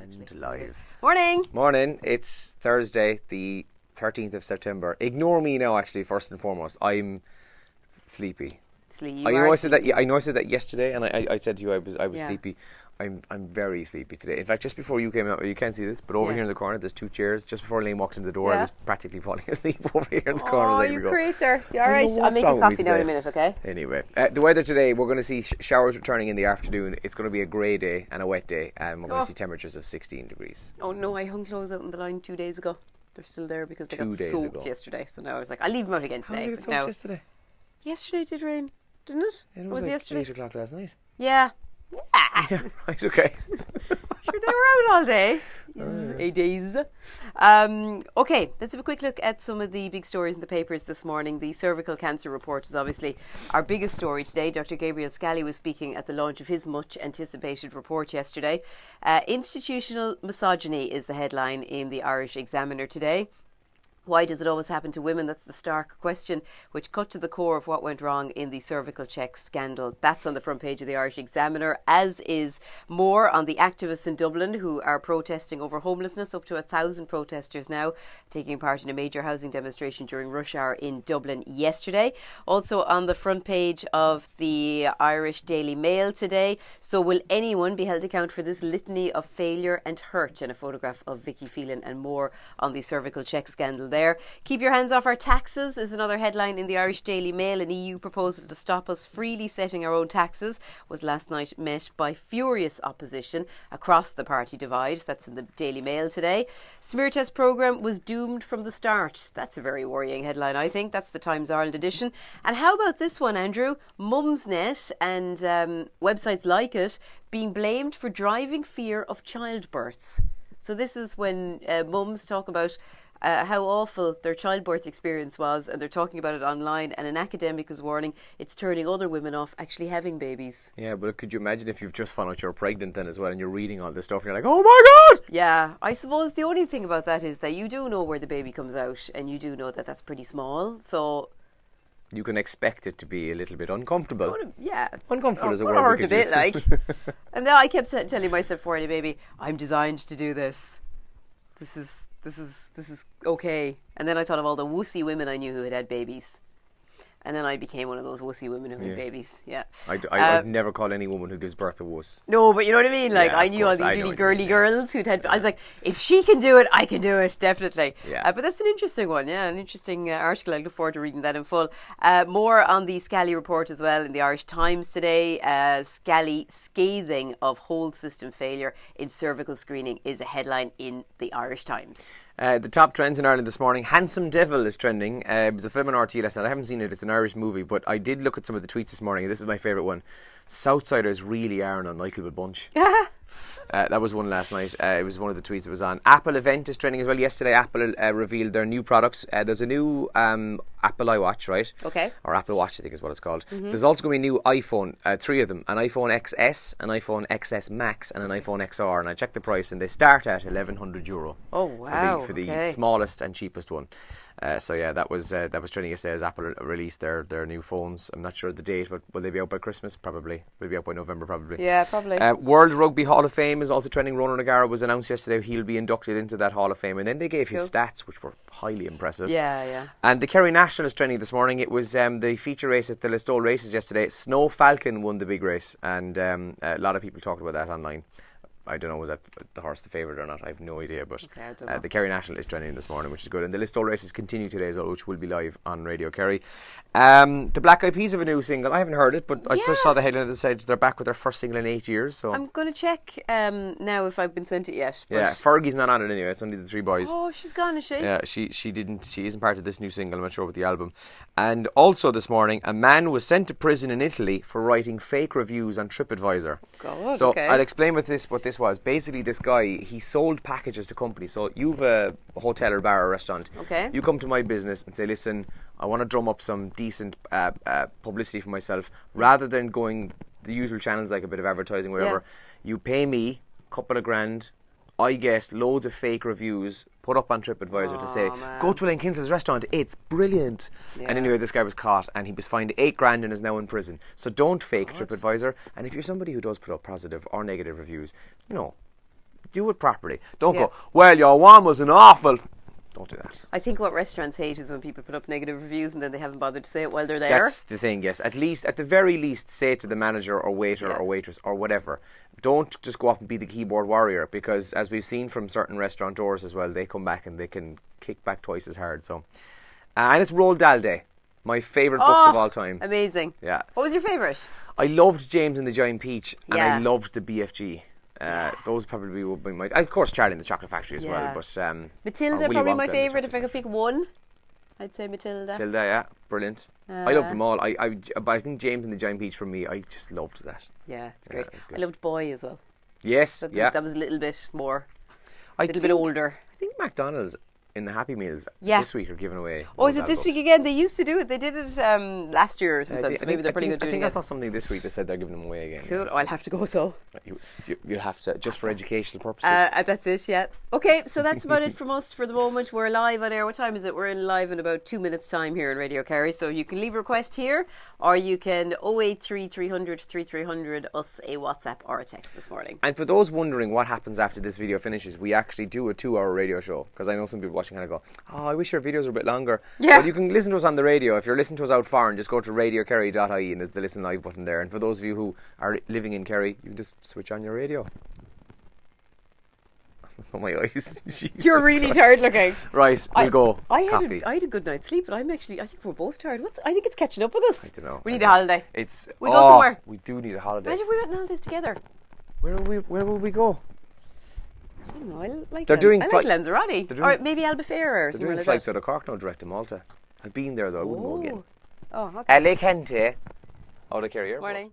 And live. Morning. Morning. It's Thursday, the 13th of September. Ignore me now, actually, first and foremost. I'm sleepy. I know I said that yesterday, and I said to you I was sleepy. I'm very sleepy today. In fact, just before you came out, you can't see this, but over here in the corner, there's two chairs. Just before Liam walked into the door, I was practically falling asleep over here in the corner. Oh, you creator. You alright? I'll make you coffee now in a minute, okay? Anyway, the weather today, we're going to see showers returning in the afternoon. It's going to be a grey day and a wet day, and we're going to see temperatures of 16 degrees. Oh no, I hung clothes out on the line 2 days ago. They're still there because they got soaked yesterday. So now I was like, I'll leave them out again today. How did it get soaked yesterday? Yesterday it did rain, didn't it? Yeah, it was like yesterday? 8 o'clock last night. Yeah. Yeah, right, okay. Sure, they were out all day. 8 days. Okay, let's have a quick look at some of the big stories in the papers this morning. The cervical cancer report is obviously our biggest story today. Dr. Gabriel Scally was speaking at the launch of his much anticipated report yesterday. Institutional misogyny is the headline in the Irish Examiner today. Why does it always happen to women? That's the stark question, which cut to the core of what went wrong in the cervical check scandal. That's on the front page of the Irish Examiner, as is more on the activists in Dublin who are protesting over homelessness. Up to 1,000 protesters now taking part in a major housing demonstration during rush hour in Dublin yesterday. Also on the front page of the Irish Daily Mail today. So will anyone be held account for this litany of failure and hurt? And a photograph of Vicky Phelan and more on the cervical check scandal there. Keep your hands off our taxes is another headline in the Irish Daily Mail. An EU proposal to stop us freely setting our own taxes was last night met by furious opposition across the party divide. That's in the Daily Mail today. Smear test programme was doomed from the start. That's a very worrying headline, I think. That's the Times Ireland edition. And how about this one, Andrew? Mumsnet and websites like it being blamed for driving fear of childbirth. So this is when mums talk about how awful their childbirth experience was, and they're talking about it online, and an academic is warning it's turning other women off actually having babies. Yeah, but could you imagine if you've just found out you're pregnant then as well, and you're reading all this stuff and you're like, oh my God! Yeah, I suppose the only thing about that is that you do know where the baby comes out, and you do know that that's pretty small, so you can expect it to be a little bit uncomfortable. Uncomfortable is a word. Hurt a bit, like. And then I kept telling myself for any baby, I'm designed to do this. This is okay. And then I thought of all the wussy women I knew who had babies. And then I became one of those wussy women who had babies. Yeah. I'd never call any woman who gives birth a wuss. No, but you know what I mean? Like, I knew all these really girly girls who'd had... I was like, if she can do it, I can do it, definitely. Yeah. But that's an interesting one, an interesting article. I look forward to reading that in full. More on the Scally report as well in the Irish Times today. Scally scathing of whole system failure in cervical screening is a headline in the Irish Times. The top trends in Ireland this morning. Handsome Devil is trending. It was a film on RTÉ last night. I haven't seen it. It's an Irish movie, but I did look at some of the tweets this morning. This is my favourite one. Southsiders really are an unlikable bunch. That was one last night. It was one of the tweets that was on. Apple event is trending as well. Yesterday, Apple revealed their new products. There's a new Apple iWatch, right? Okay. Or Apple Watch, I think is what it's called. Mm-hmm. There's also going to be a new iPhone, 3 of them. An iPhone XS, an iPhone XS Max, and an iPhone XR. And I checked the price, and they start at €1,100. Oh, wow. For the smallest and cheapest one. That was trending yesterday as Apple released their new phones. I'm not sure the date, but will they be out by Christmas? Probably. Will be out by November, probably. Yeah, probably. World Rugby Hall of Fame is also trending. Ronan O'Gara was announced yesterday. He'll be inducted into that Hall of Fame. And then they gave his stats, which were highly impressive. Yeah. And the Kerry National is trending this morning. It was the feature race at the Listowel races yesterday. Snow Falcon won the big race. And a lot of people talked about that online. I don't know, was that the horse the favourite or not? I have no idea, but the Kerry National is trending this morning, which is good. And the Listowel races continue today as well, which will be live on Radio Kerry. The Black Eyed Peas have a new single. I haven't heard it, but I just saw the headline that said they're back with their first single in 8 years. So I'm going to check now if I've been sent it yet. Yeah, Fergie's not on it anyway. It's only the 3 boys. Oh, she's gone, is she? Yeah, she isn't part of this new single. I'm not sure about the album. And also this morning, a man was sent to prison in Italy for writing fake reviews on TripAdvisor. God, so I'll explain what this was. Basically, this guy, he sold packages to companies. So you've a hotel or bar or restaurant. Okay. You come to my business and say, listen, I want to drum up some decent publicity for myself. Rather than going the usual channels like a bit of advertising, whatever, you pay me a couple of grand. I get loads of fake reviews put up on TripAdvisor to say, go to Elaine Kinsel's restaurant, it's brilliant. Yeah. And anyway, this guy was caught and he was fined 8 grand and is now in prison. So don't fake TripAdvisor. And if you're somebody who does put up positive or negative reviews, do it properly. Don't Yeah. go, well, your one was an awful... Don't do that. I think what restaurants hate is when people put up negative reviews and then they haven't bothered to say it while they're there. That's the thing, yes. At the very least, say it to the manager or waiter or waitress or whatever. Don't just go off and be the keyboard warrior, because as we've seen from certain restaurateurs as well, they come back and they can kick back twice as hard. So, and it's Roald Dahl Day, my favourite books of all time. Amazing. Yeah. What was your favourite? I loved James and the Giant Peach, and Yeah. I loved the BFG. Those probably would be my... Of course, Charlie and the Chocolate Factory as well, but... Matilda, or Willy probably Wonka my and the favourite. If Chocolate I could pick one, I'd say Matilda. Matilda, yeah, brilliant. I loved them all. But I think James and the Giant Peach for me, I just loved that. Yeah, it's great. it's I good. loved Boy as well. Yes, That yeah. was a little bit more, I a little bit think- older. I think McDonald's in the Happy Meals this week are giving away... Oh, is Roald it Dahl this books. week again? They used to do it. They did it last year or something. So maybe they're pretty good I doing think it I again. saw something this week that said they're giving them away again. Cool. Yeah, Oh, I'll have to go so. You'll have to, just for educational purposes. That's it, yeah. Okay, so that's about it from us for the moment. We're live on air. What time is it? We're in live in about 2 minutes' time here on Radio Kerry. So you can leave a request here, or you can 083 300 3300 us a WhatsApp or a text this morning. And for those wondering what happens after this video finishes, we actually do a 2-hour radio show, because I know some people watching kind of go, oh, I wish your videos were a bit longer. Yeah. Well, you can listen to us on the radio. If you're listening to us out far, and just go to radiokerry.ie and there's the listen live button there. And for those of you who are living in Kerry, you can just switch on your radio. Oh, my eyes. Jesus You're really Christ. tired looking. Right, we'll go. I Coffee. had a good night's sleep, but I think we're both tired. I think it's catching up with us. I don't know. We need a holiday. We go somewhere. We do need a holiday. Imagine if we went on holidays together. Where will we go? I don't know. I like They're doing I like flight- Lanzarote. they're doing- Or maybe Albufeira or They're something doing like flights that. out of Cork now, direct to Malta. I've been there though. I wouldn't go again. Oh, okay. Alicante. Out of Kerry Airport. Morning.